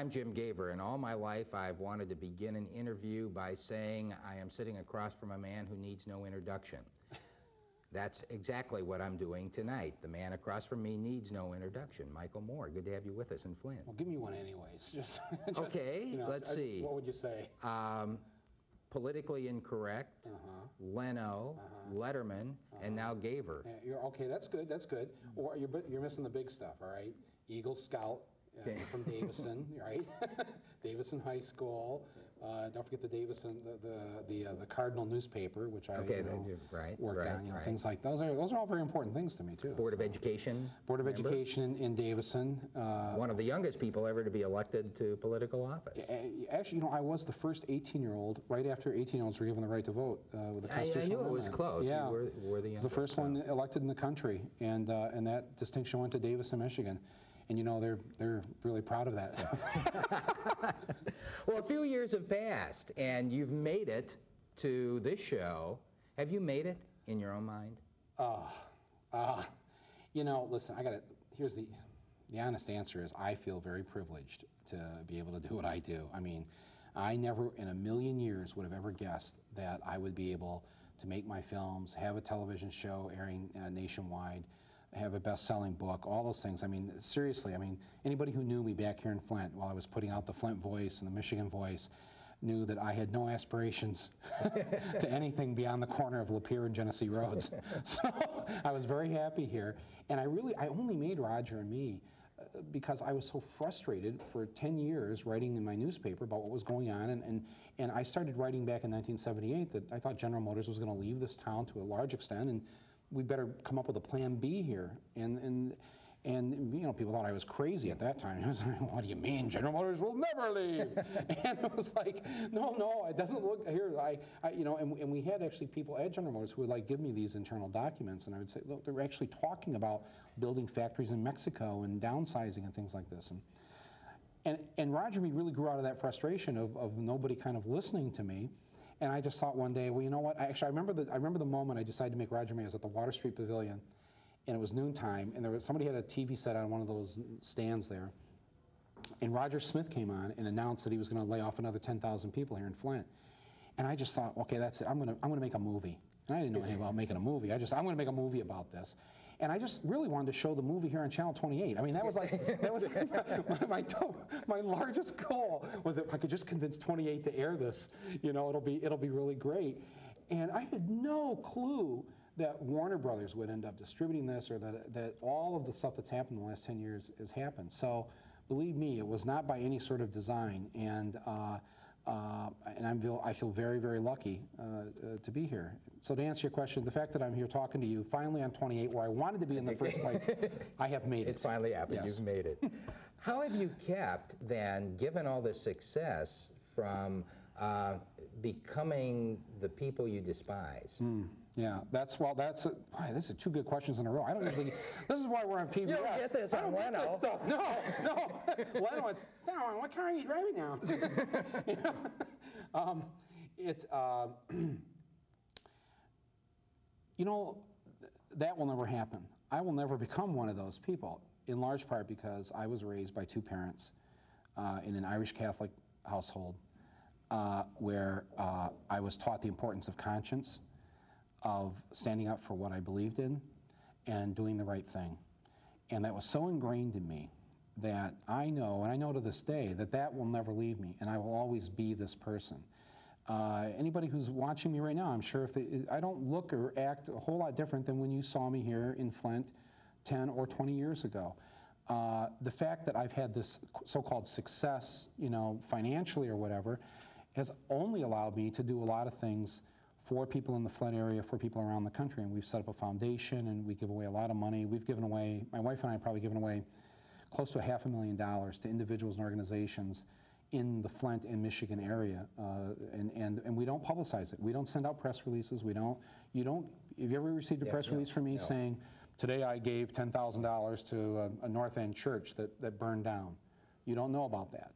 I'm Jim Gaver, and all my life I've wanted to begin an interview by saying I am sitting across from a man who needs no introduction. That's exactly what I'm doing tonight. The man across from me needs no introduction. Michael Moore, good to have you with us in Flint. Well, give me one anyways. Okay, you know, let's see. What would you say? Politically incorrect, Leno, Letterman, and now Gaver. Okay, that's good, that's good. Or you're missing the big stuff, all right? Eagle Scout. From Davison, right? Davison High School. Don't forget the Davison, the Cardinal newspaper, which I worked on. Things like those are all very important things to me too. Board of Education. Board of Education in Davison. One of the youngest people ever to be elected to political office. Actually, you know, I was the first 18-year-old. Right after 18-year-olds were given the right to vote with the constitutional I knew it was amendment. close. Yeah, you were the youngest. The first one elected in the country, and that distinction went to Davison, Michigan. And you know, they're really proud of that. Well, a few years have passed, and you've made it to this show. Have you made it in your own mind? You know, listen, here's the honest answer is I feel very privileged to be able to do what I do. I mean, I never in a million years would have ever guessed that I would be able to make my films, have a television show airing nationwide, have a best-selling book, all those things. I mean, seriously, I mean, anybody who knew me back here in Flint while I was putting out the Flint Voice and the Michigan Voice knew that I had no aspirations to anything beyond the corner of Lapeer and Genesee Roads. So I was very happy here. And I only made Rodger and Me because I was so frustrated for 10 years writing in my newspaper about what was going on. And I started writing back in 1978 that I thought General Motors was going to leave this town to a large extent, and we better come up with a plan B here. And you know, people thought I was crazy at that time. I was like, what do you mean? General Motors will never leave. And it was like, no, it doesn't look here. You know, and we had actually people at General Motors who would like give me these internal documents, and I would say, look, they're actually talking about building factories in Mexico and downsizing and things like this. And Rodger and Me really grew out of that frustration of nobody kind of listening to me. And I just thought one day, well, you know what? I remember the moment I decided to make Rodger and Me. I was at the Water Street Pavilion, and it was noontime, and somebody had a TV set on one of those stands there, and Roger Smith came on and announced that he was going to lay off another 10,000 people here in Flint. And I just thought, okay, that's it. I'm going to make a movie. And I didn't know anything about making a movie. I'm going to make a movie about this. And I just really wanted to show the movie here on Channel 28. I mean, that was my largest goal was that if I could just convince 28 to air this, you know, it'll be really great. And I had no clue that Warner Brothers would end up distributing this, or that all of the stuff that's happened in the last 10 years has happened. So believe me, it was not by any sort of design. And I feel very, very lucky to be here. So to answer your question, the fact that I'm here talking to you, finally I'm 28, where I wanted to be in the first place, I have made it. It finally happened. Yes. You've made it. How have you kept, then, given all this success, from becoming the people you despise? Yeah, that's are two good questions in a row. I don't usually. This is why we're on PBS. You don't get this on Leno. No. Leno, it's Sarah, what car are you driving now? You know, that will never happen. I will never become one of those people, in large part because I was raised by two parents in an Irish Catholic household where I was taught the importance of conscience, of standing up for what I believed in, and doing the right thing. And that was so ingrained in me that I know to this day, that will never leave me, and I will always be this person. Anybody who's watching me right now, I'm sure I don't look or act a whole lot different than when you saw me here in Flint 10 or 20 years ago. The fact that I've had this so-called success, you know, financially or whatever, has only allowed me to do a lot of things for people in the Flint area, for people around the country. And we've set up a foundation, and we give away a lot of money. We've given away, my wife and I have probably given away close to $500,000 to individuals and organizations in the Flint and Michigan area, and we don't publicize it. We don't send out press releases. Have you ever received a press release from me saying, today I gave $10,000 to a North End church that burned down? You don't know about that.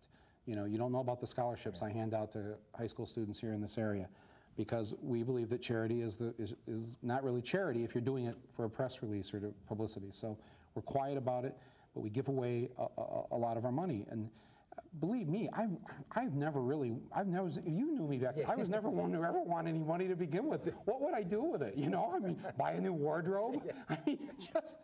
You know, you don't know about the scholarships I hand out to high school students here in this area, because we believe that charity is not really charity if you're doing it for a press release or to publicity. So we're quiet about it, but we give away a lot of our money. And believe me, I've never, you knew me back then. I was never one who ever wanted any money to begin with. What would I do with it? You know, I mean, buy a new wardrobe? I mean, just,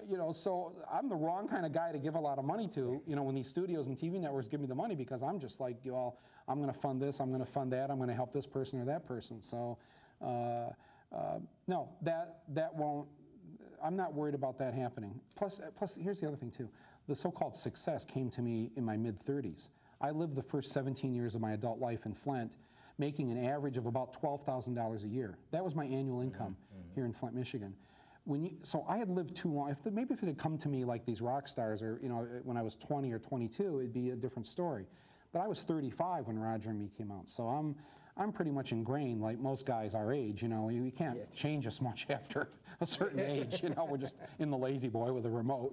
you know, so I'm the wrong kind of guy to give a lot of money to, you know, when these studios and TV networks give me the money, because I'm just like, well, I'm going to fund this, I'm going to fund that, I'm going to help this person or that person. So, no, that won't, I'm not worried about that happening. Plus, here's the other thing too. The so-called success came to me in my mid-30s. I lived the first 17 years of my adult life in Flint, making an average of about $12,000 a year. That was my annual income here in FLint, Michigan. So I had lived too long. Maybe if it had come to me like these rock stars, or you know, when I was 20 or 22, it'd be a different story. But I was 35 when Rodger and Me came out, so I'm pretty much ingrained, like most guys our age. You know, you can't change us much after a certain age. You know, we're just in the lazy boy with a remote.